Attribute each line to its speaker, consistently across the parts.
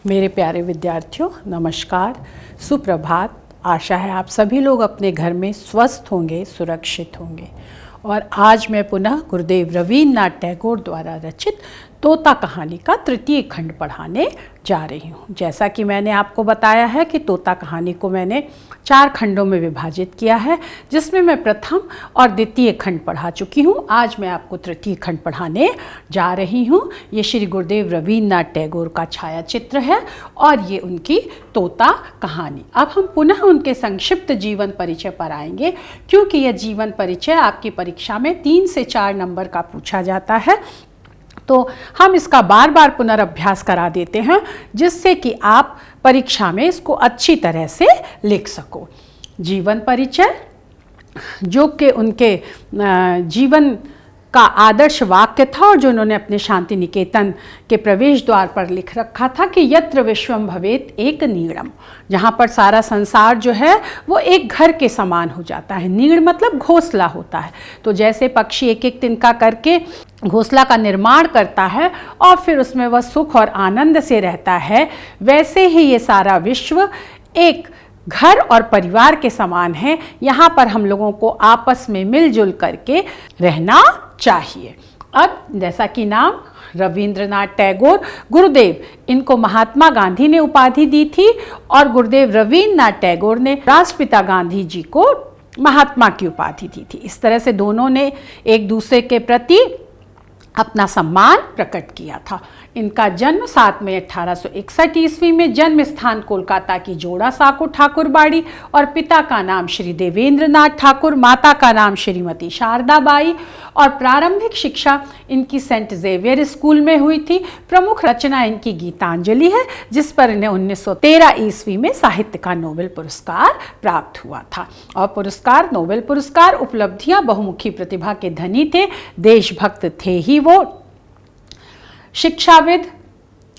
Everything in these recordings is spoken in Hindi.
Speaker 1: मेरे प्यारे विद्यार्थियों, नमस्कार, सुप्रभात। आशा है आप सभी लोग अपने घर में स्वस्थ होंगे, सुरक्षित होंगे। और आज मैं पुनः गुरुदेव रवीन्द्रनाथ टैगोर द्वारा रचित तोता कहानी का तृतीय खंड पढ़ाने जा रही हूँ। जैसा कि मैंने आपको बताया है कि तोता कहानी को मैंने 4 खंडों में विभाजित किया है, जिसमें मैं प्रथम और द्वितीय खंड पढ़ा चुकी हूँ। आज मैं आपको तृतीय खंड पढ़ाने जा रही हूँ। ये श्री गुरुदेव रवीन्द्रनाथ टैगोर का छाया चित्र है और ये उनकी तोता कहानी। अब हम पुनः उनके संक्षिप्त जीवन परिचय पर आएंगे, क्योंकि यह जीवन परिचय आपकी परीक्षा में 3 से 4 नंबर का पूछा जाता है। तो हम इसका बार बार पुनर्अभ्यास करा देते हैं, जिससे कि आप परीक्षा में इसको अच्छी तरह से लिख सको। जीवन परिचय, जो कि उनके जीवन का आदर्श वाक्य था और जो उन्होंने अपने शांति निकेतन के प्रवेश द्वार पर लिख रखा था कि यत्र विश्वम भवेत एक नीड़म, जहाँ पर सारा संसार जो है वो एक घर के समान हो जाता है। नीड़ मतलब घोंसला होता है। तो जैसे पक्षी एक एक तिनका करके घोंसला का निर्माण करता है और फिर उसमें वह सुख और आनंद से रहता है, वैसे ही ये सारा विश्व एक घर और परिवार के समान है। यहाँ पर हम लोगों को आपस में मिलजुल करके रहना चाहिए। अब जैसा कि नाम रवीन्द्रनाथ टैगोर, गुरुदेव, इनको महात्मा गांधी ने उपाधि दी थी और गुरुदेव रवीन्द्रनाथ टैगोर ने राष्ट्रपिता गांधी जी को महात्मा की उपाधि दी थी। इस तरह से दोनों ने एक दूसरे के प्रति अपना सम्मान प्रकट किया था। इनका जन्म 7 मई 1861 ईस्वी में, जन्म स्थान कोलकाता की जोड़ा साको ठाकुरबाड़ी और पिता का नाम श्री देवेंद्रनाथ ठाकुर, माता का नाम श्रीमती शारदा बाई और प्रारंभिक शिक्षा इनकी सेंट जेवियर स्कूल में हुई थी। प्रमुख रचना इनकी गीतांजलि है, जिस पर इन्हें 1913 ईस्वी में साहित्य का नोबेल पुरस्कार प्राप्त हुआ था। और पुरस्कार, नोबेल पुरस्कार, उपलब्धियां, बहुमुखी प्रतिभा के धनी थे, देशभक्त थे ही वो, शिक्षाविद,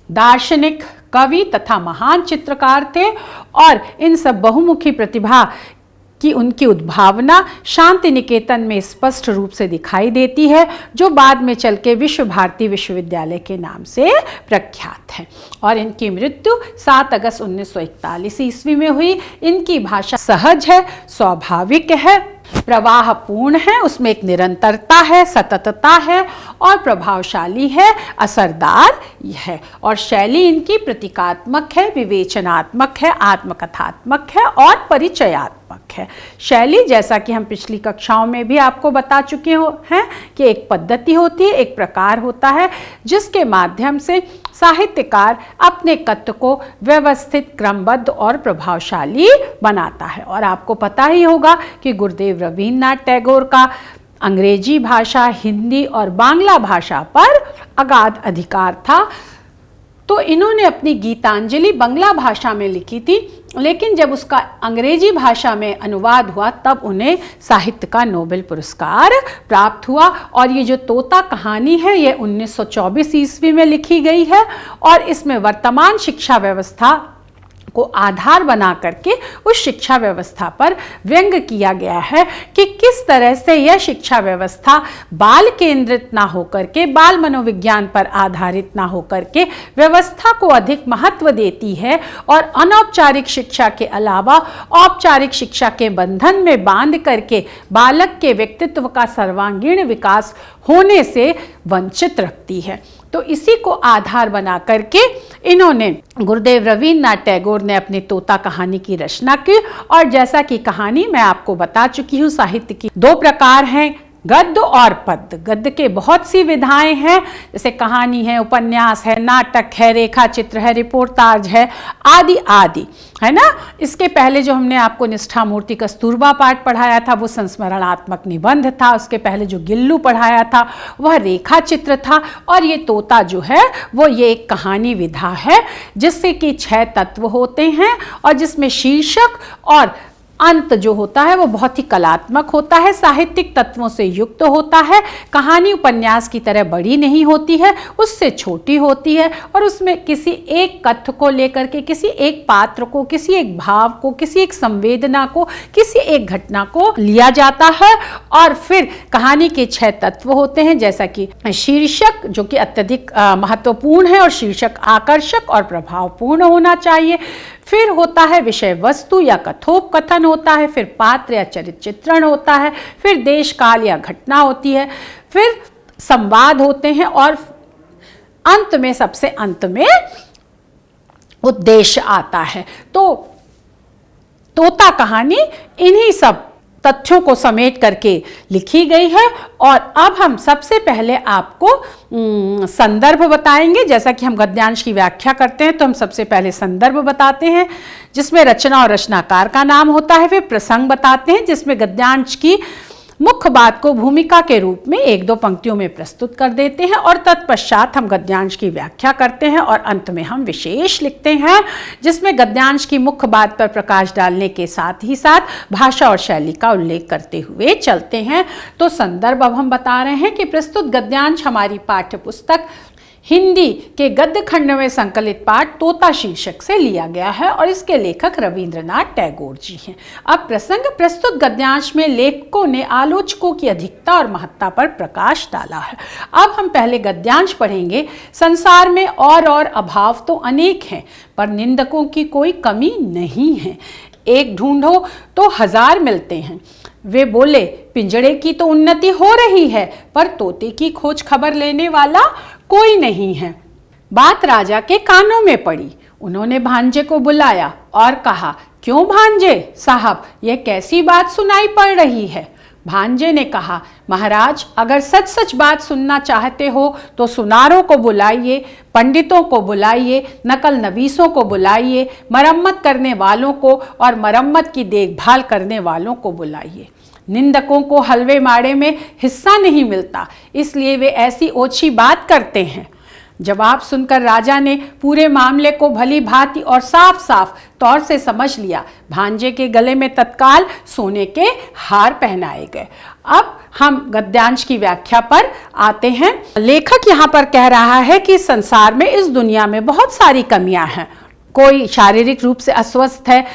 Speaker 1: दार्शनिक, कवि तथा महान चित्रकार थे। और इन सब बहुमुखी प्रतिभा की उनकी उद्भावना शांति निकेतन में स्पष्ट रूप से दिखाई देती है, जो बाद में चल के विश्व भारती विश्वविद्यालय के नाम से प्रख्यात है। और इनकी मृत्यु 7 अगस्त 1941 ईस्वी में हुई। इनकी भाषा सहज है, स्वाभाविक है, प्रवाहपूर्ण है, उसमें एक निरंतरता है, सततता है और प्रभावशाली है, असरदार है। और शैली इनकी प्रतीकात्मक है, विवेचनात्मक है, आत्मकथात्मक है और परिचयात्मक है। शैली, जैसा कि हम पिछली कक्षाओं में भी आपको बता चुके हैं कि एक पद्धति होती है, एक प्रकार होता है, जिसके माध्यम से साहित्यकार अपने कथ्य को व्यवस्थित, क्रमबद्ध और प्रभावशाली बनाता है। और आपको पता ही होगा कि गुरुदेव रवीन्द्रनाथ टैगोर का अंग्रेजी भाषा, हिंदी और बांग्ला भाषा पर अगाध अधिकार था। तो इन्होंने अपनी गीतांजलि बांग्ला भाषा में लिखी थी, लेकिन जब उसका अंग्रेजी भाषा में अनुवाद हुआ तब उन्हें साहित्य का नोबेल पुरस्कार प्राप्त हुआ। और ये जो तोता कहानी है, ये 1924 ईस्वी में लिखी गई है और इसमें वर्तमान शिक्षा व्यवस्था को आधार बना करके उस शिक्षा व्यवस्था पर व्यंग किया गया है कि किस तरह से यह शिक्षा व्यवस्था बाल केंद्रित ना होकर के, बाल मनोविज्ञान पर आधारित ना होकर के व्यवस्था को अधिक महत्व देती है और अनौपचारिक शिक्षा के अलावा औपचारिक शिक्षा के बंधन में बांध करके बालक के व्यक्तित्व का सर्वांगीण विकास होने से वंचित रखती है। तो इसी को आधार बना करके इन्होंने, गुरुदेव रवीन्द्रनाथ टैगोर ने अपनी तोता कहानी की रचना की। और जैसा कि कहानी मैं आपको बता चुकी हूँ, साहित्य की 2 प्रकार हैं, गद्य और पद्य। गद्य के बहुत सी विधाएं हैं, जैसे कहानी है, उपन्यास है, नाटक है, रेखा चित्र है, रिपोर्टाज है, आदि आदि, है ना। इसके पहले जो हमने आपको निष्ठा मूर्ति कस्तूरबा पाठ पढ़ाया था वो संस्मरणात्मक निबंध था। उसके पहले जो गिल्लू पढ़ाया था वह रेखा चित्र था। और ये तोता जो है वो ये एक कहानी विधा है, जिससे कि 6 तत्व होते हैं और जिसमें शीर्षक और अंत जो होता है वो बहुत ही कलात्मक होता है, साहित्यिक तत्वों से युक्त होता है। कहानी उपन्यास की तरह बड़ी नहीं होती है, उससे छोटी होती है और उसमें किसी एक कथ्य को लेकर के, किसी एक पात्र को, किसी एक भाव को, किसी एक संवेदना को, किसी एक घटना को लिया जाता है और फिर कहानी के 6 तत्व होते हैं, जैसा कि शीर्षक जो कि अत्यधिक महत्वपूर्ण है और शीर्षक आकर्षक और प्रभावपूर्ण होना चाहिए। फिर होता है विषय वस्तु या कथोपकथन होता है, फिर पात्र या चरित्र चित्रण होता है, फिर देश काल या घटना होती है, फिर संवाद होते हैं और अंत में, सबसे अंत में उद्देश्य आता है। तो तोता कहानी इन्हीं सब तथ्यों को समेट करके लिखी गई है। और अब हम सबसे पहले आपको संदर्भ बताएंगे। जैसा कि हम गद्यांश की व्याख्या करते हैं तो हम सबसे पहले संदर्भ बताते हैं जिसमें रचना और रचनाकार का नाम होता है, फिर प्रसंग बताते हैं जिसमें गद्यांश की मुख्य बात को भूमिका के रूप में 1-2 पंक्तियों में प्रस्तुत कर देते हैं और तत्पश्चात हम गद्यांश की व्याख्या करते हैं और अंत में हम विशेष लिखते हैं जिसमें गद्यांश की मुख्य बात पर प्रकाश डालने के साथ ही साथ भाषा और शैली का उल्लेख करते हुए चलते हैं। तो संदर्भ अब हम बता रहे हैं कि प्रस्तुत गद्यांश हमारी पाठ्य पुस्तक हिंदी के गद्य खंड में संकलित पाठ तोता शीर्षक से लिया गया है और इसके लेखक रविंद्रनाथ टैगोर जी हैं। अब प्रसंग, प्रस्तुत गद्यांश में लेखकों ने आलोचकों की अधिकता और महत्ता पर प्रकाश डाला है। अब हम पहले गद्यांश पढ़ेंगे। संसार में और अभाव तो अनेक हैं पर निंदकों की कोई कमी नहीं है। एक ढूंढो तो 1000 मिलते हैं। वे बोले पिंजड़े की तो उन्नति हो रही है पर तोते की खोज खबर लेने वाला कोई नहीं है। बात राजा के कानों में पड़ी। उन्होंने भांजे को बुलाया और कहा, क्यों भांजे साहब, यह कैसी बात सुनाई पड़ रही है? भांजे ने कहा, महाराज अगर सच सच बात सुनना चाहते हो तो सुनारों को बुलाइए, पंडितों को बुलाइए, नकल नवीसों को बुलाइए, मरम्मत करने वालों को और मरम्मत की देखभाल करने वालों को बुलाइए। निंदकों को हलवे माड़े में हिस्सा नहीं मिलता, इसलिए वे ऐसी ओछी बात करते हैं। जवाब सुनकर राजा ने पूरे मामले को भली भांति और साफ साफ तौर से समझ लिया। भांजे के गले में तत्काल सोने के हार पहनाए गए। अब हम गद्यांश की व्याख्या पर आते हैं। लेखक यहाँ पर कह रहा है कि संसार में, इस दुनिया में बहुत सारी कमियां हैं। कोई शारीरिक रूप से अस्वस्थ है,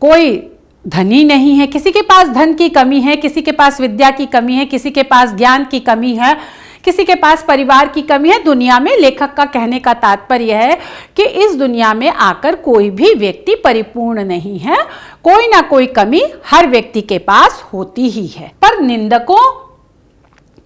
Speaker 1: कोई धनी नहीं है, किसी के पास धन की कमी है, किसी के पास विद्या की कमी है, किसी के पास ज्ञान की कमी है, किसी के पास परिवार की कमी है। दुनिया में, लेखक का कहने का तात्पर्य है कि इस दुनिया में आकर कोई भी व्यक्ति परिपूर्ण नहीं है, कोई ना कोई कमी हर व्यक्ति के पास होती ही है। पर निंदकों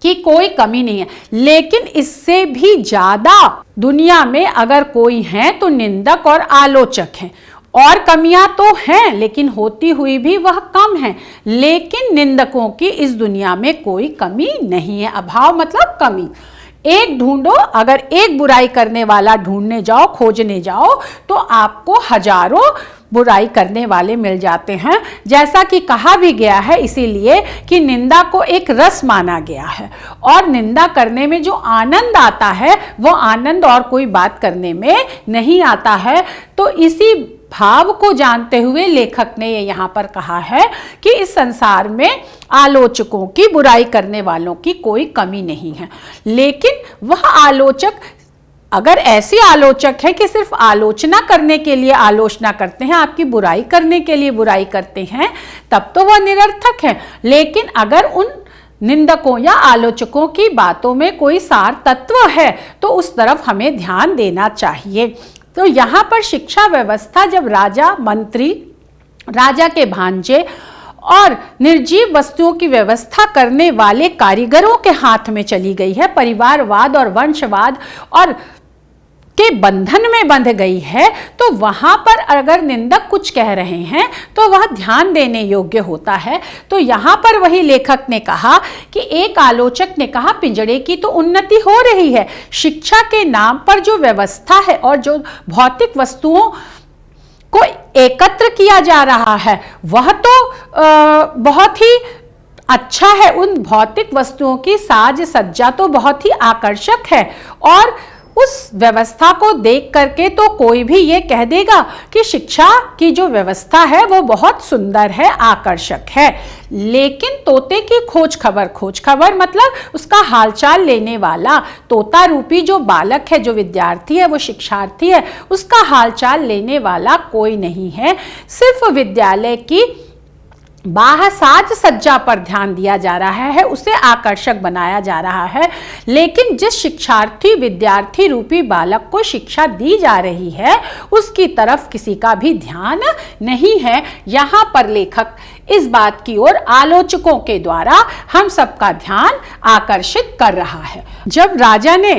Speaker 1: की कोई कमी नहीं है। लेकिन इससे भी ज्यादा दुनिया में अगर कोई है तो निंदक और आलोचक हैं। और कमियां तो हैं लेकिन होती हुई भी वह कम है। लेकिन निंदकों की इस दुनिया में कोई कमी नहीं है। अभाव मतलब कमी। एक ढूंढो, अगर एक बुराई करने वाला ढूंढने जाओ, खोजने जाओ तो आपको हजारों बुराई करने वाले मिल जाते हैं। जैसा कि कहा भी गया है इसीलिए कि निंदा को एक रस माना गया है और निंदा करने में जो आनंद आता है वो आनंद और कोई बात करने में नहीं आता है। तो इसी भाव को जानते हुए लेखक ने ये यहाँ पर कहा है कि इस संसार में आलोचकों की, बुराई करने वालों की कोई कमी नहीं है। लेकिन वह आलोचक अगर ऐसे आलोचक है कि सिर्फ आलोचना करने के लिए आलोचना करते हैं, आपकी बुराई करने के लिए बुराई करते हैं, तब तो वह निरर्थक है। लेकिन अगर उन निंदकों या आलोचकों की बातों में कोई सार तत्व है तो उस तरफ हमें ध्यान देना चाहिए। तो यहाँ पर शिक्षा व्यवस्था जब राजा, मंत्री, राजा के भांजे और निर्जीव वस्तुओं की व्यवस्था करने वाले कारीगरों के हाथ में चली गई है, परिवारवाद और वंशवाद और के बंधन में बंध गई है, तो वहां पर अगर निंदक कुछ कह रहे हैं तो वह ध्यान देने योग्य होता है। तो यहाँ पर वही लेखक ने कहा कि एक आलोचक ने कहा पिंजड़े की तो उन्नति हो रही है। शिक्षा के नाम पर जो व्यवस्था है और जो भौतिक वस्तुओं को एकत्र किया जा रहा है वह तो बहुत ही अच्छा है। उन भौतिक वस्तुओं की साज सज्जा तो बहुत ही आकर्षक है और उस व्यवस्था को देख करके तो कोई भी ये कह देगा कि शिक्षा की जो व्यवस्था है वो बहुत सुंदर है, आकर्षक है। लेकिन तोते की खोज खबर मतलब उसका हालचाल लेने वाला, तोता रूपी जो बालक है, जो विद्यार्थी है, वो शिक्षार्थी है, उसका हालचाल लेने वाला कोई नहीं है। सिर्फ विद्यालय की बाह्य साज सज्जा पर ध्यान दिया जा रहा है, उसे आकर्षक बनाया जा रहा है। लेकिन जिस शिक्षार्थी विद्यार्थी रूपी बालक को शिक्षा दी जा रही है उसकी तरफ किसी का भी ध्यान नहीं है। यहाँ पर लेखक इस बात की ओर आलोचकों के द्वारा हम सबका ध्यान आकर्षित कर रहा है। जब राजा ने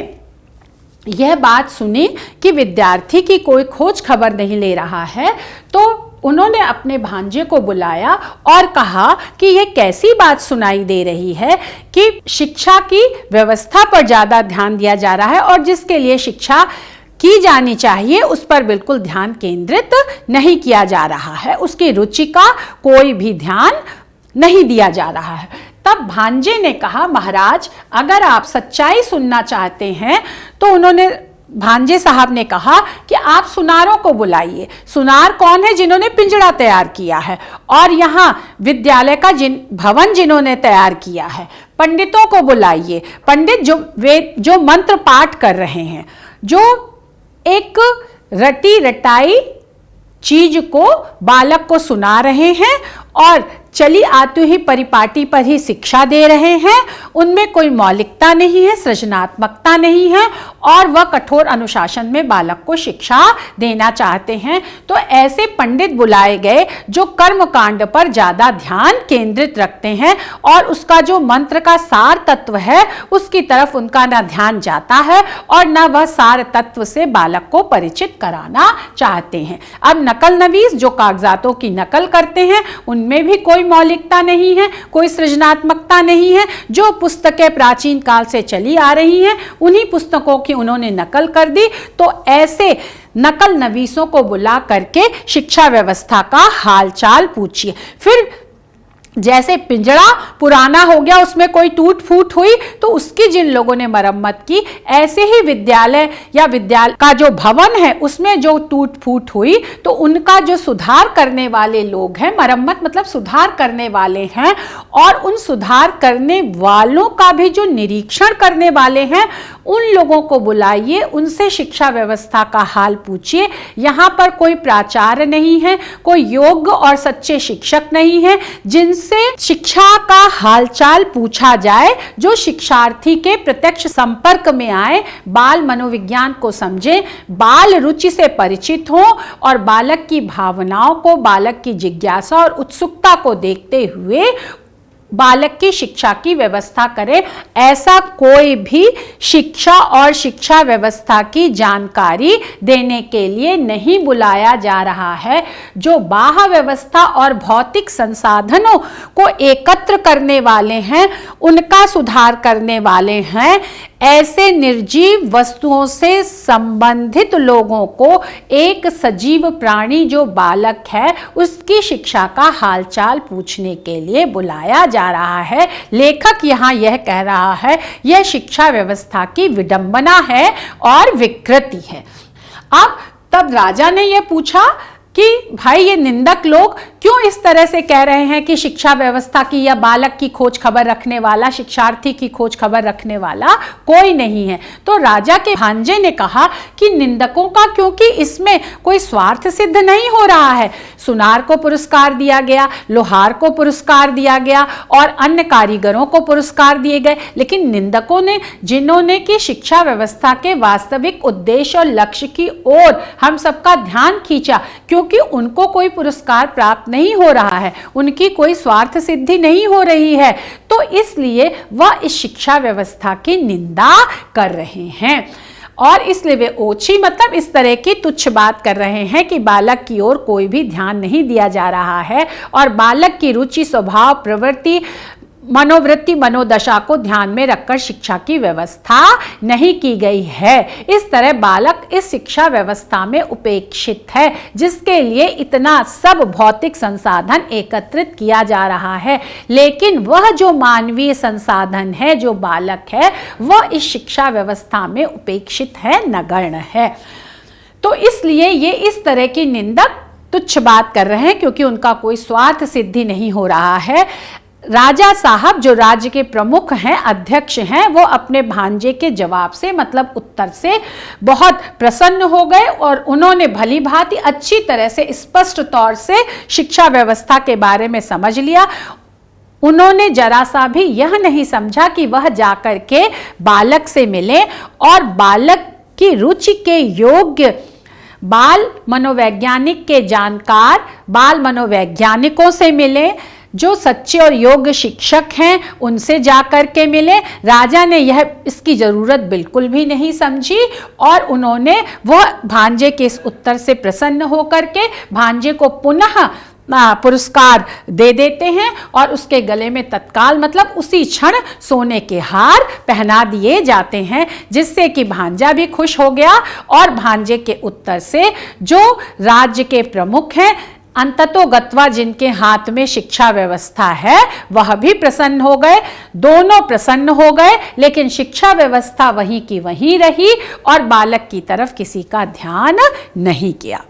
Speaker 1: यह बात सुनी कि विद्यार्थी की कोई खोज खबर नहीं ले रहा है तो उन्होंने अपने भांजे को बुलाया और कहा कि यह कैसी बात सुनाई दे रही है कि शिक्षा की व्यवस्था पर ज़्यादा ध्यान दिया जा रहा है और जिसके लिए शिक्षा की जानी चाहिए उस पर बिल्कुल ध्यान केंद्रित नहीं किया जा रहा है, उसकी रुचि का कोई भी ध्यान नहीं दिया जा रहा है। तब भांजे ने कहा, महाराज अगर आप सच्चाई सुनना चाहते हैं तो उन्होंने भांजे साहब ने कहा कि आप सुनारों को बुलाइए। सुनार कौन है? जिन्होंने पिंजड़ा तैयार किया है और यहाँ विद्यालय का भवन जिन्होंने तैयार किया है। पंडितों को बुलाइए, पंडित जो मंत्र पाठ कर रहे हैं, जो एक रटी रटाई चीज को बालक को सुना रहे हैं और चली आती हुई परिपाटी पर ही शिक्षा दे रहे हैं। उनमें कोई मौलिकता नहीं है, सृजनात्मकता नहीं है और वह कठोर अनुशासन में बालक को शिक्षा देना चाहते हैं। तो ऐसे पंडित बुलाए गए जो कर्मकांड पर ज़्यादा ध्यान केंद्रित रखते हैं और उसका जो मंत्र का सार तत्व है उसकी तरफ उनका न ध्यान जाता है और न वह सार तत्व से बालक को परिचित कराना चाहते हैं। अब नकल नवीस जो कागजातों की नकल करते हैं उनमें भी कोई मौलिकता नहीं है, कोई सृजनात्मकता नहीं है। जो पुस्तकें प्राचीन काल से चली आ रही हैं उन्हीं पुस्तकों की उन्होंने नकल कर दी। तो ऐसे नकल नवीसों को बुला करके शिक्षा व्यवस्था का हालचाल पूछिए। फिर जैसे पिंजड़ा पुराना हो गया, उसमें कोई टूट फूट हुई तो उसकी जिन लोगों ने मरम्मत की, ऐसे ही विद्यालय या विद्यालय का जो भवन है उसमें जो टूट फूट हुई तो उनका जो सुधार करने वाले लोग हैं, मरम्मत मतलब सुधार करने वाले हैं, और उन सुधार करने वालों का भी जो निरीक्षण करने वाले हैं उन लोगों को बुलाइए, उनसे शिक्षा व्यवस्था का हाल पूछिए। यहाँ पर कोई प्राचार्य नहीं है, कोई योग्य और सच्चे शिक्षक नहीं है जिनसे शिक्षा का हालचाल पूछा जाए, जो शिक्षार्थी के प्रत्यक्ष संपर्क में आए, बाल मनोविज्ञान को समझे, बाल रुचि से परिचित हो और बालक की भावनाओं को, बालक की जिज्ञासा और उत्सुकता को देखते हुए बालक की शिक्षा की व्यवस्था करे। ऐसा कोई भी शिक्षा और शिक्षा व्यवस्था की जानकारी देने के लिए नहीं बुलाया जा रहा है। जो बाह्य व्यवस्था और भौतिक संसाधनों को एकत्र करने वाले हैं, उनका सुधार करने वाले हैं, ऐसे निर्जीव वस्तुओं से संबंधित लोगों को एक सजीव प्राणी जो बालक है उसकी शिक्षा का हालचाल पूछने के लिए बुलाया जा रहा है। लेखक यहाँ यह कह रहा है यह शिक्षा व्यवस्था की विडंबना है और विकृति है। अब तब राजा ने यह पूछा कि भाई ये निंदक लोग क्यों इस तरह से कह रहे हैं कि शिक्षा व्यवस्था की या बालक की खोज खबर रखने वाला, शिक्षार्थी की खोज खबर रखने वाला कोई नहीं है। तो राजा के भांजे ने कहा कि निंदकों का, क्योंकि इसमें कोई स्वार्थ सिद्ध नहीं हो रहा है। सुनार को पुरस्कार दिया गया, लोहार को पुरस्कार दिया गया और अन्य कारीगरों को पुरस्कार दिए गए, लेकिन निंदकों ने, जिन्होंने की शिक्षा व्यवस्था के वास्तविक उद्देश्य और लक्ष्य की ओर हम सबका ध्यान खींचा, क्योंकि उनको कोई पुरस्कार प्राप्त नहीं हो रहा है, उनकी कोई स्वार्थ सिद्धि नहीं हो रही है, तो इसलिए वह इस शिक्षा व्यवस्था की निंदा कर रहे हैं। और इसलिए वे ओछी मतलब इस तरह की तुच्छ बात कर रहे हैं कि बालक की ओर कोई भी ध्यान नहीं दिया जा रहा है और बालक की रुचि, स्वभाव, प्रवृत्ति मनोवृत्ति मनोदशा को ध्यान में रखकर शिक्षा की व्यवस्था नहीं की गई है। इस तरह बालक इस शिक्षा व्यवस्था में उपेक्षित है, जिसके लिए इतना सब भौतिक संसाधन एकत्रित किया जा रहा है, लेकिन वह जो मानवीय संसाधन है, जो बालक है, वह इस शिक्षा व्यवस्था में उपेक्षित है, नगण्य है। तो इसलिए ये इस तरह की निंदक तुच्छ बात कर रहे हैं, क्योंकि उनका कोई स्वार्थ सिद्धि नहीं हो रहा है। राजा साहब जो राज्य के प्रमुख हैं, अध्यक्ष हैं, वो अपने भांजे के जवाब से, मतलब उत्तर से बहुत प्रसन्न हो गए और उन्होंने भली भांति अच्छी तरह से स्पष्ट तौर से शिक्षा व्यवस्था के बारे में समझ लिया। उन्होंने जरा सा भी यह नहीं समझा कि वह जाकर के बालक से मिले और बालक की रुचि के योग्य बाल मनोवैज्ञानिक के जानकार बाल मनोवैज्ञानिकों से मिले, जो सच्चे और योग्य शिक्षक हैं उनसे जाकर के मिले। राजा ने यह इसकी ज़रूरत बिल्कुल भी नहीं समझी और उन्होंने वह भांजे के इस उत्तर से प्रसन्न होकर के भांजे को पुनः पुरस्कार दे देते हैं और उसके गले में तत्काल, मतलब उसी क्षण, सोने के हार पहना दिए जाते हैं, जिससे कि भांजा भी खुश हो गया और भांजे के उत्तर से जो राज्य के प्रमुख हैं, अंततोगत्वा जिनके हाथ में शिक्षा व्यवस्था है, वह भी प्रसन्न हो गए। दोनों प्रसन्न हो गए, लेकिन शिक्षा व्यवस्था वहीं की वहीं रही और बालक की तरफ किसी का ध्यान नहीं किया।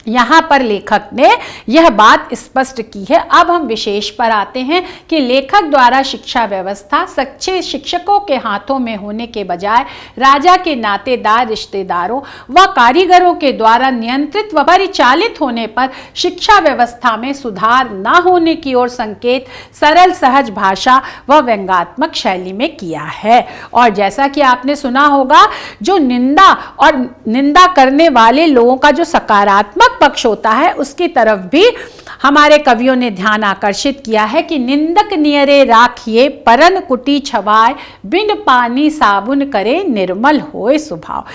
Speaker 1: यहाँ पर लेखक ने यह बात स्पष्ट की है। अब हम विशेष पर आते हैं कि लेखक द्वारा शिक्षा व्यवस्था सच्चे शिक्षकों के हाथों में होने के बजाय राजा के नातेदार रिश्तेदारों व कारीगरों के द्वारा नियंत्रित व परिचालित होने पर शिक्षा व्यवस्था में सुधार न होने की ओर संकेत सरल सहज भाषा व व्यंग्यात्मक शैली में किया है। और जैसा कि आपने सुना होगा, जो निंदा और निंदा करने वाले लोगों का जो सकारात्मक पक्ष होता है, उसकी तरफ भी हमारे कवियों ने ध्यान आकर्षित किया है कि निंदक नियरे राखिए परन कुटी छवाए, बिन पानी साबुन करे निर्मल होए स्वभाव।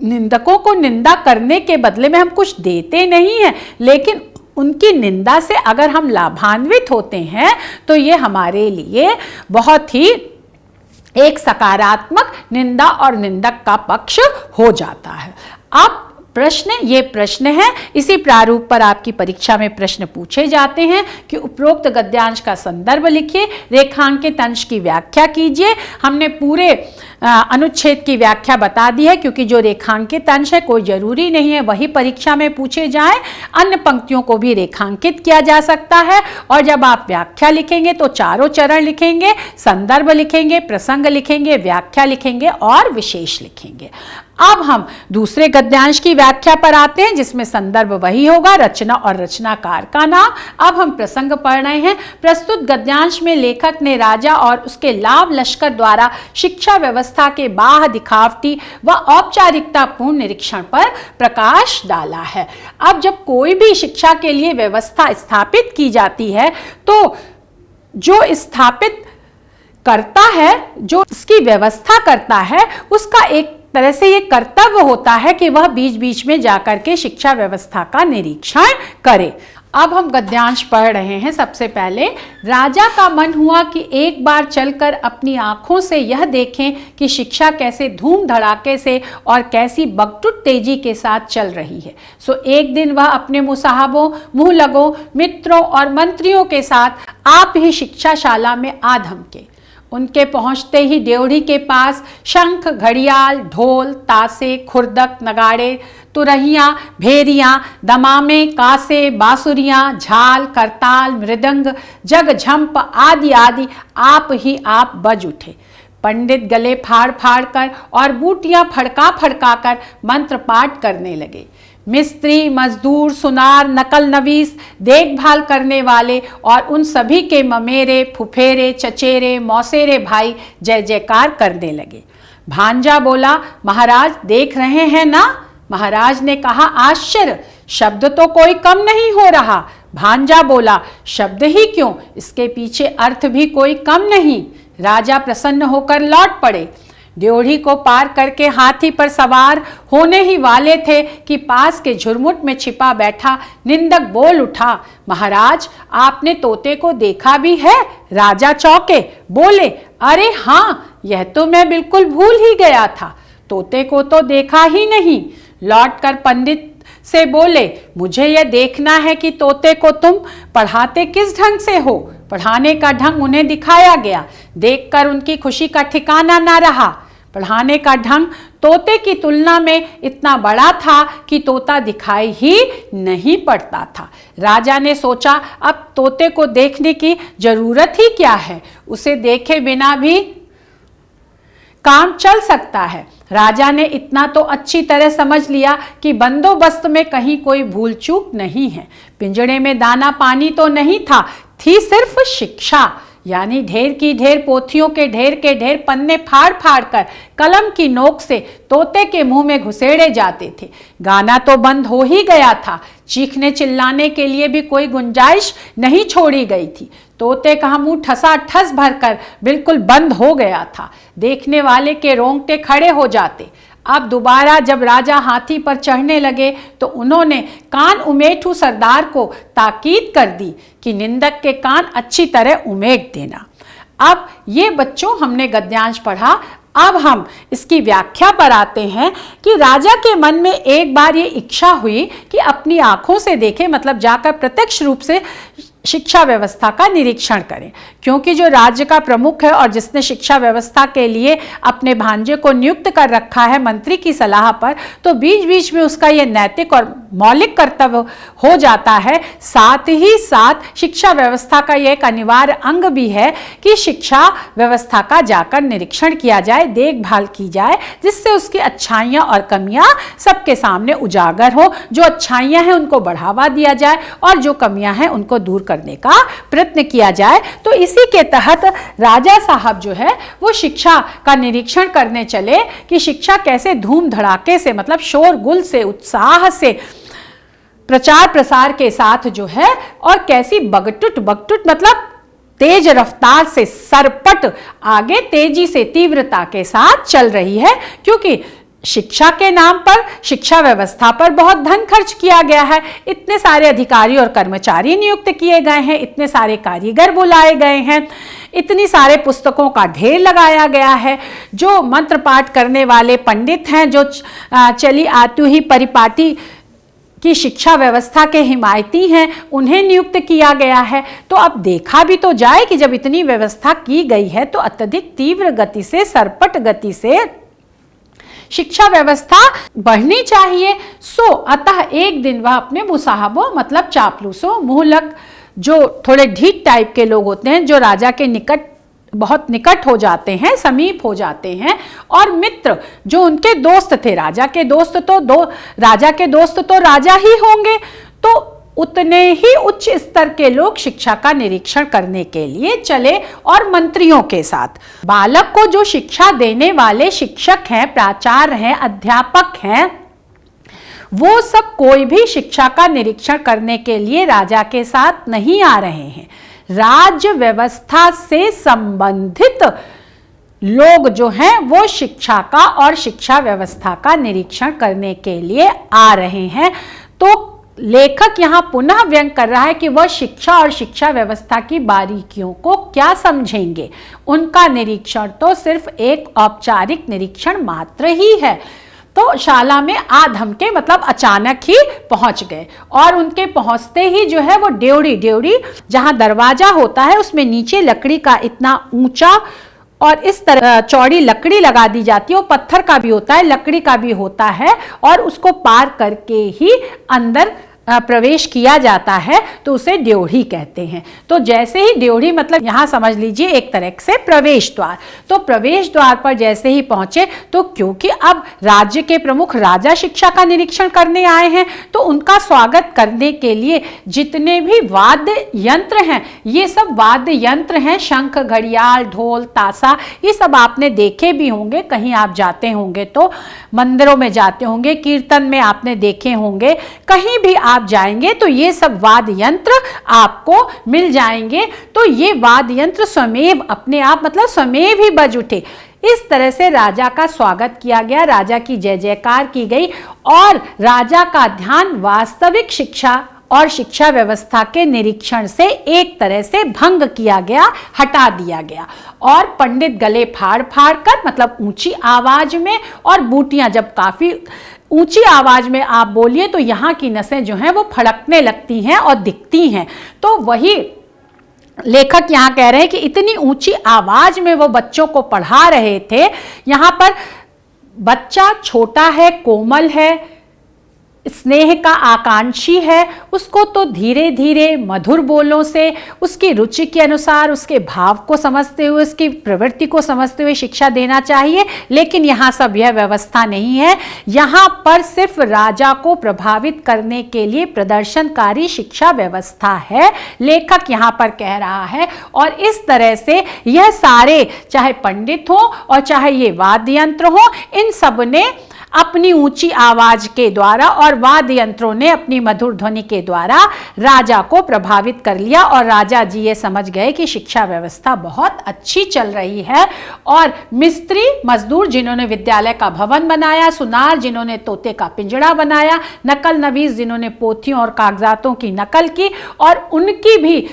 Speaker 1: निंदकों को निंदा करने के बदले में हम कुछ देते नहीं हैं, लेकिन उनकी निंदा से अगर हम लाभान्वित होते हैं तो ये हमारे लिए बहुत ही एक सकारात्मक निंदा और निंदक का पक्ष हो जाता है। अब ये प्रश्न है, इसी प्रारूप पर आपकी परीक्षा में प्रश्न पूछे जाते हैं कि उपरोक्त गद्यांश का संदर्भ लिखिए, रेखांकित अंश की व्याख्या कीजिए। हमने पूरे अनुच्छेद की व्याख्या बता दी है, क्योंकि जो रेखांकित अंश है कोई जरूरी नहीं है वही परीक्षा में पूछे जाएं, अन्य पंक्तियों को भी रेखांकित किया जा सकता है। और जब आप व्याख्या लिखेंगे तो चारों चरण लिखेंगे, संदर्भ लिखेंगे, प्रसंग लिखेंगे, व्याख्या लिखेंगे और विशेष लिखेंगे। अब हम दूसरे गद्यांश की व्याख्या पर आते हैं, जिसमें संदर्भ वही होगा, रचना और रचनाकार का नाम। अब हम प्रसंग पढ़ रहे हैं। प्रस्तुत गद्यांश में लेखक ने राजा और उसके लाभ लश्कर द्वारा शिक्षा व्यवस्था के बाह्य दिखावटी व औपचारिकता पूर्ण निरीक्षण पर प्रकाश डाला है। अब जब कोई भी शिक्षा के लिए व्यवस्था स्थापित की जाती है, तो जो स्थापित करता है, जो इसकी व्यवस्था करता है, उसका एक तरह से ये कर्तव्य होता है कि वह बीच बीच में जाकर के शिक्षा व्यवस्था का निरीक्षण करे। अब हम गद्यांश पढ़ रहे हैं। सबसे पहले, राजा का मन हुआ कि एक बार चलकर अपनी आंखों से यह देखें कि शिक्षा कैसे धूम धड़ाके से और कैसी बगटुट तेजी के साथ चल रही है। सो एक दिन वह अपने मुसाहबों, मुँह लगों, मित्रों और मंत्रियों के साथ आप ही शिक्षाशाला में आ धमके। उनके पहुंचते ही ड्योढ़ी के पास शंख, घड़ियाल, ढोल, तासे, खुर्दक, नगाड़े, तुरहियां, भेरियां, दमामे, कासे, बांसुरियां, झाल, करताल, मृदंग, जग झंप आदि आदि आप ही आप बज उठे। पंडित गले फाड़ फाड़ कर और बूटियां फड़का फड़का कर मंत्र पाठ करने लगे। मिस्त्री, मजदूर, सुनार, नकल नवीस, देखभाल करने वाले और उन सभी के ममेरे, फुफेरे, चचेरे, मौसेरे भाई जय जयकार करने लगे। भांजा बोला, महाराज देख रहे हैं ना? महाराज ने कहा, आश्चर्य, शब्द तो कोई कम नहीं हो रहा। भांजा बोला, शब्द ही क्यों, इसके पीछे अर्थ भी कोई कम नहीं। राजा प्रसन्न होकर लौट पड़े। ड्योढ़ी को पार करके हाथी पर सवार होने ही वाले थे कि पास के झुरमुट में छिपा बैठा निंदक बोल उठा, महाराज आपने तोते को देखा भी है? राजा चौंके, बोले, अरे हाँ, यह तो मैं बिल्कुल भूल ही गया था, तोते को तो देखा ही नहीं। लौटकर पंडित से बोले, मुझे यह देखना है कि तोते को तुम पढ़ाते किस ढंग से हो। पढ़ाने का ढंग उन्हें दिखाया गया। देखकर उनकी खुशी का ठिकाना ना रहा। पढ़ाने का ढंग तोते की तुलना में इतना बड़ा था कि तोता दिखाई ही नहीं पड़ता था। राजा ने सोचा, अब तोते को देखने की जरूरत ही क्या है, उसे देखे बिना भी काम चल सकता है। राजा ने इतना तो अच्छी तरह समझ लिया कि बंदोबस्त में कहीं कोई भूल चूक नहीं है। पिंजड़े में दाना पानी तो नहीं था, थी सिर्फ शिक्षा, यानी ढेर की ढेर पोथियों के ढेर पन्ने फाड़ फाड़ कर कलम की नोक से तोते के मुंह में घुसेड़े जाते थे। गाना तो बंद हो ही गया था, चीखने चिल्लाने के लिए भी कोई गुंजाइश नहीं छोड़ी गई थी। तोते का मुंह ठसा ठस भरकर बिल्कुल बंद हो गया था। देखने वाले के रोंगटे खड़े हो जाते। अब दोबारा जब राजा हाथी पर चढ़ने लगे तो उन्होंने कान उमेठू सरदार को ताकीद कर दी कि निंदक के कान अच्छी तरह उमेट देना। अब ये बच्चों हमने गद्यांश पढ़ा, अब हम इसकी व्याख्या पर आते हैं कि राजा के मन में एक बार ये इच्छा हुई कि अपनी आंखों से देखे, मतलब जाकर प्रत्यक्ष रूप से शिक्षा व्यवस्था का निरीक्षण करें, क्योंकि जो राज्य का प्रमुख है और जिसने शिक्षा व्यवस्था के लिए अपने भांजे को नियुक्त कर रखा है मंत्री की सलाह पर, तो बीच बीच में उसका ये नैतिक और मौलिक कर्तव्य हो जाता है। साथ ही साथ शिक्षा व्यवस्था का ये एक अनिवार्य अंग भी है कि शिक्षा व्यवस्था का जाकर निरीक्षण किया जाए, देखभाल की जाए, जिससे उसकी अच्छाइयाँ और कमियाँ सबके सामने उजागर हो। जो अच्छाइयाँ हैं उनको बढ़ावा दिया जाए और जो कमियाँ हैं उनको दूर करने का प्रयत्न किया जाए। तो इसी के तहत राजा साहब जो है वो शिक्षा का निरीक्षण करने चले कि शिक्षा कैसे धूम धड़ाके से, मतलब शोरगुल से, उत्साह से, प्रचार प्रसार के साथ जो है, और कैसी बगटुट मतलब तेज रफ्तार से, सरपट आगे तेजी से, तीव्रता के साथ चल रही है। क्योंकि शिक्षा के नाम पर, शिक्षा व्यवस्था पर बहुत धन खर्च किया गया है। इतने सारे अधिकारी और कर्मचारी नियुक्त किए गए हैं, इतने सारे कारीगर बुलाए गए हैं, इतनी सारे पुस्तकों का ढेर लगाया गया है। जो मंत्र पाठ करने वाले पंडित हैं, जो चली आती हुई परिपाटी की शिक्षा व्यवस्था के हिमायती हैं, उन्हें नियुक्त किया गया है। तो अब देखा भी तो जाए कि जब इतनी व्यवस्था की गई है तो अत्यधिक तीव्र गति से, सरपट गति से शिक्षा व्यवस्था बढ़नी चाहिए। सो अतः एक दिन वह अपने मुसाहबों, मतलब चापलूसों, मुहलक, जो थोड़े ढीठ टाइप के लोग होते हैं, जो राजा के निकट, बहुत निकट हो जाते हैं, समीप हो जाते हैं, और मित्र जो उनके दोस्त थे, राजा के दोस्त तो राजा ही होंगे, तो उतने ही उच्च स्तर के लोग शिक्षा का निरीक्षण करने के लिए चले और मंत्रियों के साथ। बालक को जो शिक्षा देने वाले शिक्षक हैं, प्राचार्य हैं, अध्यापक हैं, वो सब कोई भी शिक्षा का निरीक्षण करने के लिए राजा के साथ नहीं आ रहे हैं। राज्य व्यवस्था से संबंधित लोग जो हैं वो शिक्षा का और शिक्षा व्यवस्था का निरीक्षण करने के लिए आ रहे हैं। तो लेखक यहाँ पुनः व्यंग कर रहा है कि वह शिक्षा और शिक्षा व्यवस्था की बारीकियों को क्या समझेंगे। उनका निरीक्षण तो सिर्फ एक औपचारिक निरीक्षण मात्र ही है। तो शाला में आधमके, मतलब अचानक ही पहुंच गए, और उनके पहुंचते ही जो है वो ड्योढ़ी जहां दरवाजा होता है उसमें नीचे लकड़ी का इतना ऊंचा और इस तरह चौड़ी लकड़ी लगा दी जाती है। वो पत्थर का भी होता है, लकड़ी का भी होता है, और उसको पार करके ही अंदर प्रवेश किया जाता है, तो उसे ड्योढ़ी कहते हैं। तो जैसे ही ड्योढ़ी, मतलब यहाँ समझ लीजिए एक तरह से प्रवेश द्वार, तो प्रवेश द्वार पर जैसे ही पहुंचे, तो क्योंकि अब राज्य के प्रमुख राजा शिक्षा का निरीक्षण करने आए हैं, तो उनका स्वागत करने के लिए जितने भी वाद्य यंत्र हैं, ये सब वाद्य यंत्र हैं, शंख, घड़ियाल, ढोल, ताशा, ये सब आपने देखे भी होंगे, कहीं आप जाते होंगे तो मंदिरों में जाते होंगे, कीर्तन में आपने देखे होंगे, कहीं भी आप जाएंगे तो ये सब वाद्य यंत्र आपको मिल जाएंगे। तो ये वाद्य यंत्र स्वमेव, अपने आप, मतलब स्वमेव ही बज उठे। इस तरह से राजा का स्वागत किया गया, राजा की जय जयकार की गई और राजा का ध्यान वास्तविक शिक्षा और शिक्षा व्यवस्था के निरीक्षण से एक तरह से भंग किया गया, हटा दिया गया। और पंडित गले फाड़ फाड़ कर, मतलब ऊंची आवाज में, और बूटियां जब काफी ऊंची आवाज में आप बोलिए तो यहाँ की नसें जो हैं वो फड़कने लगती हैं और दिखती हैं। तो वही लेखक यहाँ कह रहे हैं कि इतनी ऊंची आवाज में वो बच्चों को पढ़ा रहे थे। यहाँ पर बच्चा छोटा है, कोमल है, स्नेह का आकांक्षी है, उसको तो धीरे धीरे मधुर बोलों से उसकी रुचि के अनुसार, उसके भाव को समझते हुए, उसकी प्रवृत्ति को समझते हुए शिक्षा देना चाहिए। लेकिन यहाँ सब यह व्यवस्था नहीं है। यहाँ पर सिर्फ राजा को प्रभावित करने के लिए प्रदर्शनकारी शिक्षा व्यवस्था है, लेखक यहाँ पर कह रहा है। और इस तरह से यह सारे, चाहे पंडित हो और चाहे ये वाद्य यंत्र हो, इन सब ने अपनी ऊंची आवाज के द्वारा और वाद्य यंत्रों ने अपनी मधुर ध्वनि के द्वारा राजा को प्रभावित कर लिया। और राजा जी ये समझ गए कि शिक्षा व्यवस्था बहुत अच्छी चल रही है। और मिस्त्री मजदूर जिन्होंने विद्यालय का भवन बनाया, सुनार जिन्होंने तोते का पिंजड़ा बनाया, नकल नवीस जिन्होंने पोथियों और कागजातों की नकल की, और उनकी भी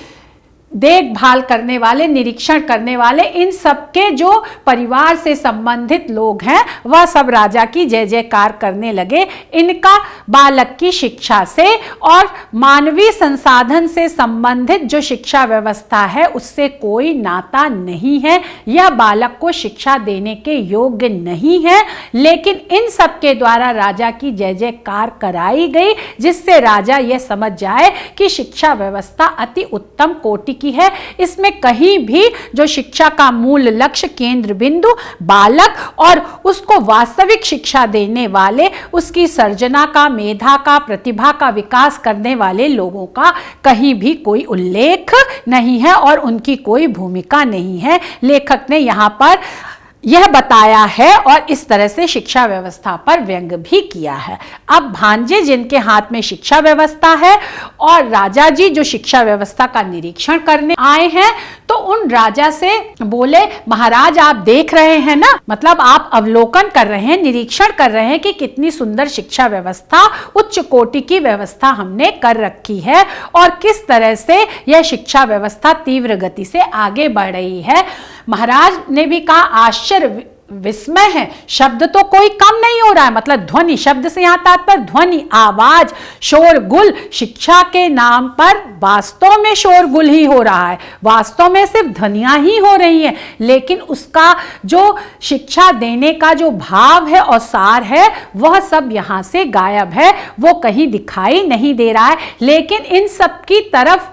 Speaker 1: देखभाल करने वाले, निरीक्षण करने वाले, इन सबके जो परिवार से संबंधित लोग हैं वह सब राजा की जय जयकार करने लगे। इनका बालक की शिक्षा से और मानवीय संसाधन से संबंधित जो शिक्षा व्यवस्था है उससे कोई नाता नहीं है। यह बालक को शिक्षा देने के योग्य नहीं है, लेकिन इन सब के द्वारा राजा की जय जयकार कराई गई, जिससे राजा यह समझ जाए कि शिक्षा व्यवस्था अति उत्तम कोटि की है। इसमें कहीं भी जो शिक्षा का मूल लक्ष्य, केंद्र बिंदु बालक और उसको वास्तविक शिक्षा देने वाले, उसकी सर्जना का, मेधा का, प्रतिभा का विकास करने वाले लोगों का कहीं भी कोई उल्लेख नहीं है और उनकी कोई भूमिका नहीं है। लेखक ने यहाँ पर यह बताया है और इस तरह से शिक्षा व्यवस्था पर व्यंग भी किया है। अब भांजे जिनके हाथ में शिक्षा व्यवस्था है और राजा जी जो शिक्षा व्यवस्था का निरीक्षण करने आए हैं, तो उन राजा से बोले, महाराज आप देख रहे हैं ना, मतलब आप अवलोकन कर रहे हैं, निरीक्षण कर रहे हैं कि कितनी सुंदर शिक्षा व्यवस्था, उच्च कोटि की व्यवस्था हमने कर रखी है और किस तरह से यह शिक्षा व्यवस्था तीव्र गति से आगे बढ़ रही है। महाराज ने भी कहा आश्चर्य विस्मय है, शब्द तो कोई कम नहीं हो रहा है, मतलब ध्वनि, शब्द से यहाँ तात्पर्य ध्वनि, आवाज, शोरगुल, शिक्षा के नाम पर वास्तव में शोरगुल ही हो रहा है, वास्तव में सिर्फ ध्वनियां ही हो रही हैं, लेकिन उसका जो शिक्षा देने का जो भाव है और सार है वह सब यहाँ से गायब है, वो कहीं दिखाई नहीं दे रहा है। लेकिन इन सब की तरफ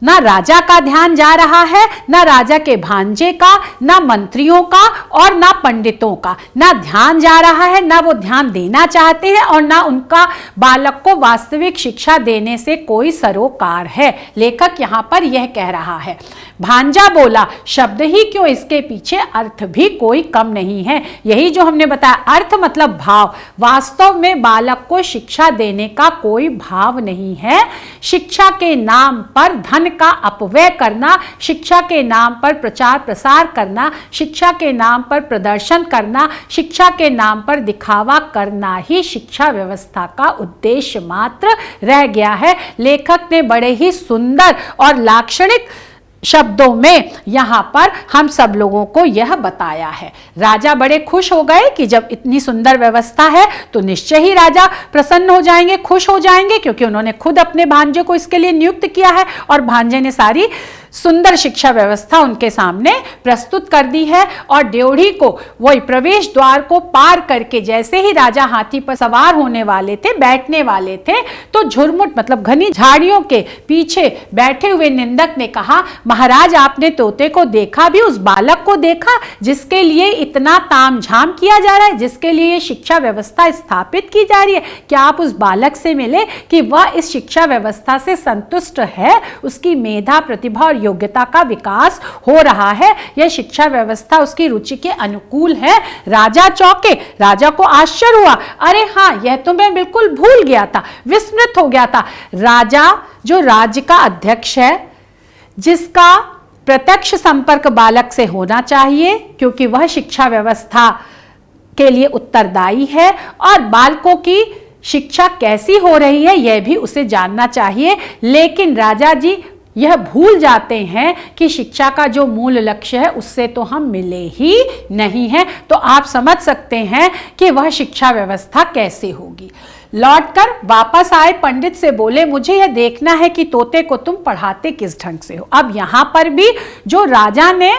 Speaker 1: ना राजा का ध्यान जा रहा है, ना राजा के भांजे का, ना मंत्रियों का और ना पंडितों का, ना ध्यान जा रहा है, ना वो ध्यान देना चाहते हैं और ना उनका बालक को वास्तविक शिक्षा देने से कोई सरोकार है। लेखक यहाँ पर यह कह रहा है। भांजा बोला, शब्द ही क्यों, इसके पीछे अर्थ भी कोई कम नहीं है। यही जो हमने बताया, अर्थ मतलब भाव, वास्तव में बालक को शिक्षा देने का कोई भाव नहीं है। शिक्षा के नाम पर धन का अपव्यय करना, शिक्षा के नाम पर प्रचार प्रसार करना, शिक्षा के नाम पर प्रदर्शन करना, शिक्षा के नाम पर दिखावा करना ही शिक्षा व्यवस्था का उद्देश्य मात्र रह गया है। लेखक ने बड़े ही सुंदर और लाक्षणिक शब्दों में यहाँ पर हम सब लोगों को यह बताया है। राजा बड़े खुश हो गए कि जब इतनी सुंदर व्यवस्था है तो निश्चय ही राजा प्रसन्न हो जाएंगे, खुश हो जाएंगे, क्योंकि उन्होंने खुद अपने भांजे को इसके लिए नियुक्त किया है और भांजे ने सारी सुंदर शिक्षा व्यवस्था उनके सामने प्रस्तुत कर दी है। और ड्योढ़ी को वही प्रवेश द्वार को पार करके जैसे ही राजा हाथी पर सवार होने वाले थे, बैठने वाले थे, तो झुरमुट मतलब घनी झाड़ियों के पीछे बैठे हुए निंदक ने कहा, महाराज आपने तोते को देखा भी, उस बालक को देखा जिसके लिए इतना तामझाम किया जा रहा है, जिसके लिए शिक्षा व्यवस्था स्थापित की जा रही है। क्या आप उस बालक से मिले कि वह इस शिक्षा व्यवस्था से संतुष्ट है, उसकी मेधा, प्रतिभा और योग्यता का विकास हो रहा है, यह शिक्षा व्यवस्था उसकी रुचि के अनुकूल है। राजा चौंके, राजा को आश्चर्य हुआ, अरे हाँ, यह तो मैं बिल्कुल भूल गया था, विस्मृत हो गया था। राजा जो राज्य का अध्यक्ष है, जिसका प्रत्यक्ष संपर्क बालक से होना चाहिए क्योंकि वह शिक्षा व्यवस्था के लिए उत्तरदायी है और बालकों की शिक्षा कैसी हो रही है यह भी उसे जानना चाहिए। लेकिन राजा जी यह भूल जाते हैं कि शिक्षा का जो मूल लक्ष्य है उससे तो हम मिले ही नहीं हैं। तो आप समझ सकते हैं कि वह शिक्षा व्यवस्था कैसे होगी। लौटकर वापस आए पंडित से बोले, मुझे यह देखना है कि तोते को तुम पढ़ाते किस ढंग से हो। अब यहाँ पर भी जो राजा ने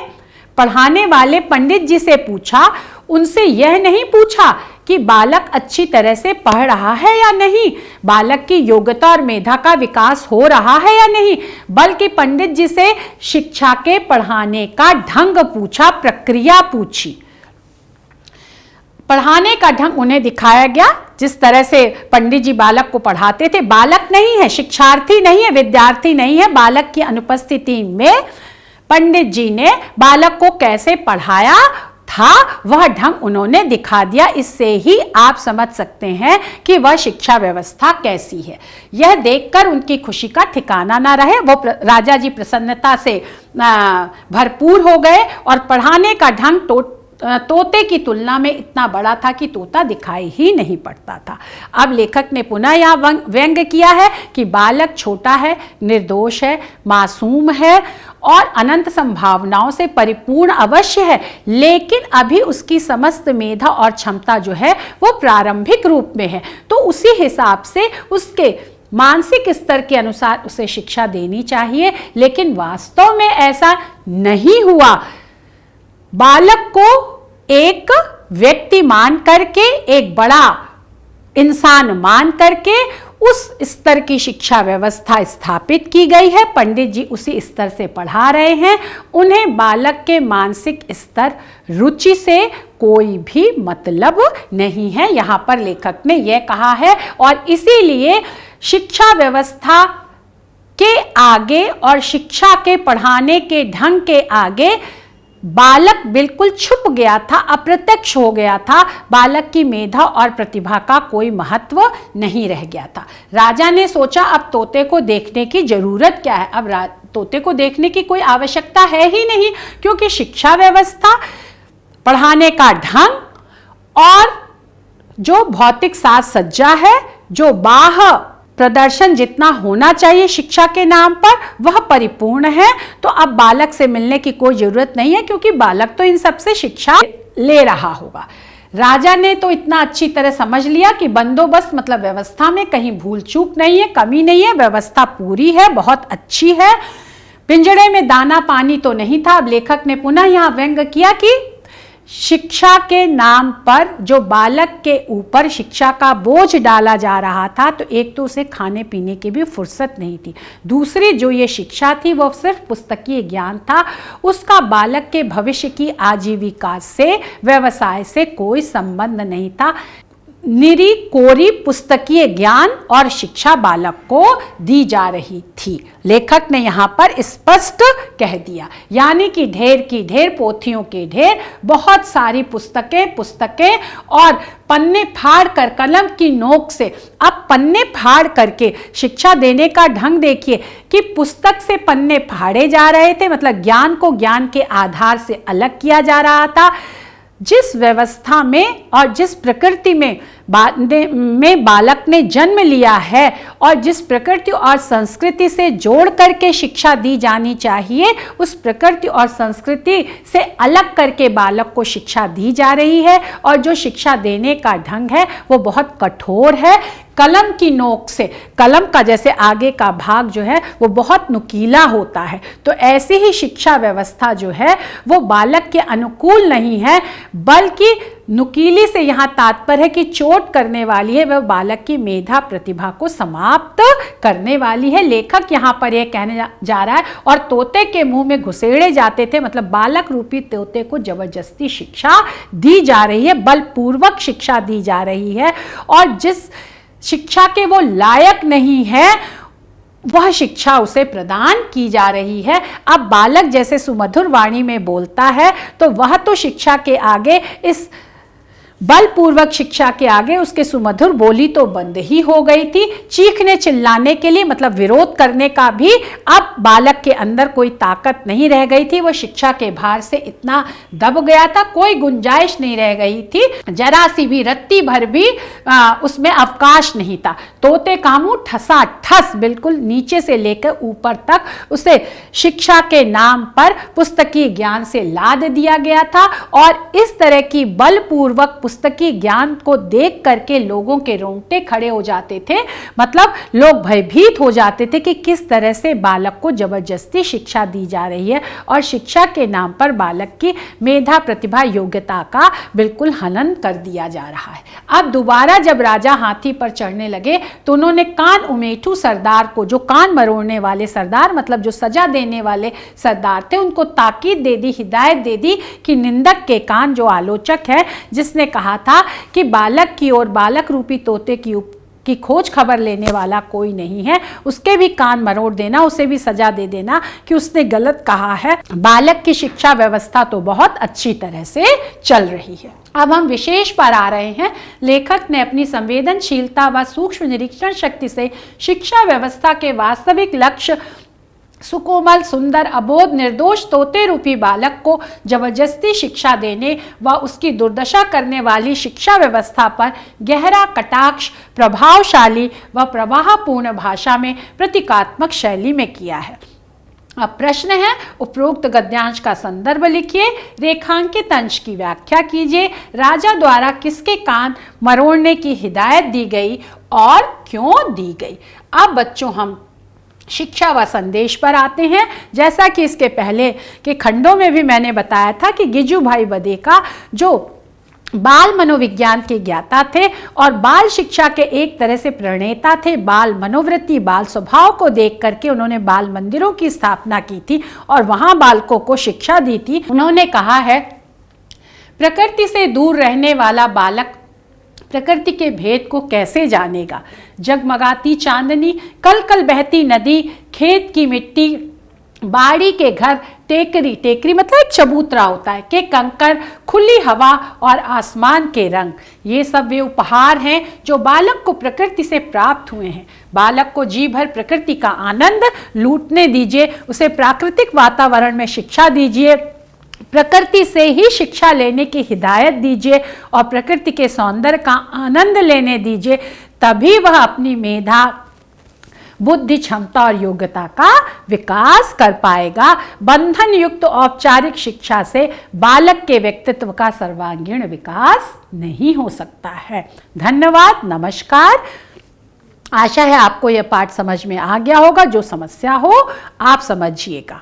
Speaker 1: पढ़ाने वाले पंडित जी से पूछा, उनसे यह नहीं पूछा कि बालक अच्छी तरह से पढ़ रहा है या नहीं, बालक की योग्यता और मेधा का विकास हो रहा है या नहीं, बल्कि पंडित जी से शिक्षा के पढ़ाने का ढंग पूछा, प्रक्रिया पूछी। पढ़ाने का ढंग उन्हें दिखाया गया। जिस तरह से पंडित जी बालक को पढ़ाते थे, बालक नहीं है, शिक्षार्थी नहीं है, विद्यार्थी नहीं है, बालक की अनुपस्थिति में पंडित जी ने बालक को कैसे पढ़ाया था वह ढंग उन्होंने दिखा दिया। इससे ही आप समझ सकते हैं कि वह शिक्षा व्यवस्था कैसी है। यह देखकर उनकी खुशी का ठिकाना ना रहे। वो राजा जी प्रसन्नता से भरपूर हो गए और पढ़ाने का ढंग तोते की तुलना में इतना बड़ा था कि तोता दिखाई ही नहीं पड़ता था। अब लेखक ने पुनः यह व्यंग किया है कि बालक छोटा है, निर्दोष है, मासूम है और अनंत संभावनाओं से परिपूर्ण अवश्य है, लेकिन अभी उसकी समस्त मेधा और क्षमता जो है वो प्रारंभिक रूप में है। तो उसी हिसाब से उसके मानसिक स्तर के अनुसार उसे शिक्षा देनी चाहिए। लेकिन वास्तव में ऐसा नहीं हुआ। बालक को एक व्यक्ति मान करके, एक बड़ा इंसान मान करके उस स्तर की शिक्षा व्यवस्था स्थापित की गई है। पंडित जी उसी स्तर से पढ़ा रहे हैं। उन्हें बालक के मानसिक स्तर, रुचि से कोई भी मतलब नहीं है, यहाँ पर लेखक ने यह कहा है। और इसीलिए शिक्षा व्यवस्था के आगे और शिक्षा के पढ़ाने के ढंग के आगे बालक बिल्कुल छुप गया था, अप्रत्यक्ष हो गया था। बालक की मेधा और प्रतिभा का कोई महत्व नहीं रह गया था। राजा ने सोचा अब तोते को देखने की जरूरत क्या है। अब तोते को देखने की कोई आवश्यकता है ही नहीं, क्योंकि शिक्षा व्यवस्था, पढ़ाने का ढंग और जो भौतिक साज सज्जा है, जो बाह्य प्रदर्शन जितना होना चाहिए शिक्षा के नाम पर, वह परिपूर्ण है। तो अब बालक से मिलने की कोई जरूरत नहीं है, क्योंकि बालक तो इन सब से शिक्षा ले रहा होगा। राजा ने तो इतना अच्छी तरह समझ लिया कि बंदोबस्त मतलब व्यवस्था में कहीं भूल चूक नहीं है, कमी नहीं है, व्यवस्था पूरी है, बहुत अच्छी है। पिंजड़े में दाना पानी तो नहीं था। अब लेखक ने पुनः यहाँ व्यंग किया कि शिक्षा के नाम पर जो बालक के ऊपर शिक्षा का बोझ डाला जा रहा था, तो एक तो उसे खाने पीने की भी फुर्सत नहीं थी, दूसरी जो ये शिक्षा थी वो सिर्फ पुस्तकीय ज्ञान था, उसका बालक के भविष्य की आजीविका से, व्यवसाय से कोई संबंध नहीं था। निरी कोरी पुस्तकीय ज्ञान और शिक्षा बालक को दी जा रही थी। लेखक ने यहाँ पर स्पष्ट कह दिया, यानी कि ढेर की ढेर, पोथियों के ढेर, बहुत सारी पुस्तकें और पन्ने फाड़ कर, कलम की नोक से अब पन्ने फाड़ करके शिक्षा देने का ढंग देखिए कि पुस्तक से पन्ने फाड़े जा रहे थे, मतलब ज्ञान को ज्ञान के आधार से अलग किया जा रहा था। जिस व्यवस्था में और जिस प्रकृति में बालक ने जन्म लिया है और जिस प्रकृति और संस्कृति से जोड़ करके शिक्षा दी जानी चाहिए, उस प्रकृति और संस्कृति से अलग करके बालक को शिक्षा दी जा रही है। और जो शिक्षा देने का ढंग है वो बहुत कठोर है। कलम की नोक से, कलम का जैसे आगे का भाग जो है वो बहुत नुकीला होता है, तो ऐसी ही शिक्षा व्यवस्था जो है वो बालक के अनुकूल नहीं है, बल्कि नुकीली से यहाँ तात्पर्य है कि चोट करने वाली है, वह बालक की मेधा प्रतिभा को समाप्त करने वाली है। लेखक यहाँ पर यह कहने जा रहा है, और तोते के मुंह में घुसेड़े जाते थे, मतलब बालक रूपी तोते को जबरदस्ती शिक्षा दी जा रही है, बलपूर्वक शिक्षा दी जा रही है, और जिस शिक्षा के वो लायक नहीं है वह शिक्षा उसे प्रदान की जा रही है। अब बालक जैसे सुमधुर वाणी में बोलता है तो वह तो शिक्षा के आगे इस बलपूर्वक शिक्षा के आगे उसके सुमधुर बोली तो बंद ही हो गई थी। चीखने चिल्लाने के लिए मतलब विरोध करने का भी अब बालक के अंदर कोई ताकत नहीं रह गई थी। वह शिक्षा के भार से इतना दब गया था, कोई गुंजाइश नहीं रह गई थी, जरा सी भी रत्ती भर भी उसमें अवकाश नहीं था। तोते कामू ठसा ठस बिल्कुल नीचे से लेकर ऊपर तक उसे शिक्षा के नाम पर पुस्तकीय ज्ञान से लाद दिया गया था और इस तरह की बलपूर्वक पुस्तकीय ज्ञान को देख करके लोगों के रोंगटे खड़े हो जाते थे। मतलब लोग भयभीत हो जाते थे कि किस तरह से बालक को जबरदस्ती शिक्षा दी जा रही है और शिक्षा के नाम पर बालक की मेधा, प्रतिभा, योग्यता का बिल्कुल हनन कर दिया जा रहा है। अब दोबारा जब राजा हाथी पर चढ़ने लगे तो उन्होंने कान उमेठू सरदार को, जो कान मरोड़ने वाले सरदार मतलब जो सजा देने वाले सरदार थे, उनको ताकीद दे दी, हिदायत दे दी कि निंदक के कान, जो आलोचक है जिसने कहा था कि बालक की ओर बालक रूपी तोते की खोज खबर लेने वाला कोई नहीं है, उसके भी कान मरोड़ देना, उसे भी सजा दे देना कि उसने गलत कहा है। बालक की शिक्षा व्यवस्था तो बहुत अच्छी तरह से चल रही है। अब हम विशेष पर आ रहे हैं। लेखक ने अपनी संवेदनशीलता व सूक्ष्म निरीक्षण शक्ति से शिक्षा व्यवस्था के वास्तविक लक्ष्य, सुकोमल, सुंदर, अबोध, निर्दोष तोते रूपी बालक को जबरदस्ती शिक्षा देने व उसकी दुर्दशा करने वाली शिक्षा व्यवस्था पर गहरा कटाक्ष प्रभावशाली व प्रवाहपूर्ण भाषा में प्रतीकात्मक शैली में किया है। अब प्रश्न है, उपरोक्त गद्यांश का संदर्भ लिखिए, रेखांकित अंश की व्याख्या कीजिए, राजा द्वारा किसके कान मरोड़ने की हिदायत दी गई और क्यों दी गई। अब बच्चों हम शिक्षा व संदेश पर आते हैं। जैसा कि इसके पहले के खंडों में भी मैंने बताया था कि गिजुभाई बदेका जो बाल मनोविज्ञान के ज्ञाता थे और बाल शिक्षा के एक तरह से प्रणेता थे, बाल मनोवृत्ति, बाल स्वभाव को देख करके उन्होंने बाल मंदिरों की स्थापना की थी और वहां बालकों को शिक्षा दी थी। उन्होंने कहा है, प्रकृति से दूर रहने वाला बालक प्रकृति के भेद को कैसे जानेगा। जगमगाती चांदनी, कल कल बहती नदी, खेत की मिट्टी, बाड़ी के घर, टेकरी, टेकरी मतलब एक चबूतरा होता है, के कंकर, खुली हवा और आसमान के रंग, ये सब वे उपहार हैं जो बालक को प्रकृति से प्राप्त हुए हैं। बालक को जी भर प्रकृति का आनंद लूटने दीजिए, उसे प्राकृतिक वातावरण में शिक्षा दीजिए, प्रकृति से ही शिक्षा लेने की हिदायत दीजिए और प्रकृति के सौंदर्य का आनंद लेने दीजिए, तभी वह अपनी मेधा, बुद्धि, क्षमता और योग्यता का विकास कर पाएगा। बंधन युक्त औपचारिक शिक्षा से बालक के व्यक्तित्व का सर्वांगीण विकास नहीं हो सकता है। धन्यवाद, नमस्कार। आशा है आपको यह पाठ समझ में आ गया होगा। जो समस्या हो आप समझिएगा।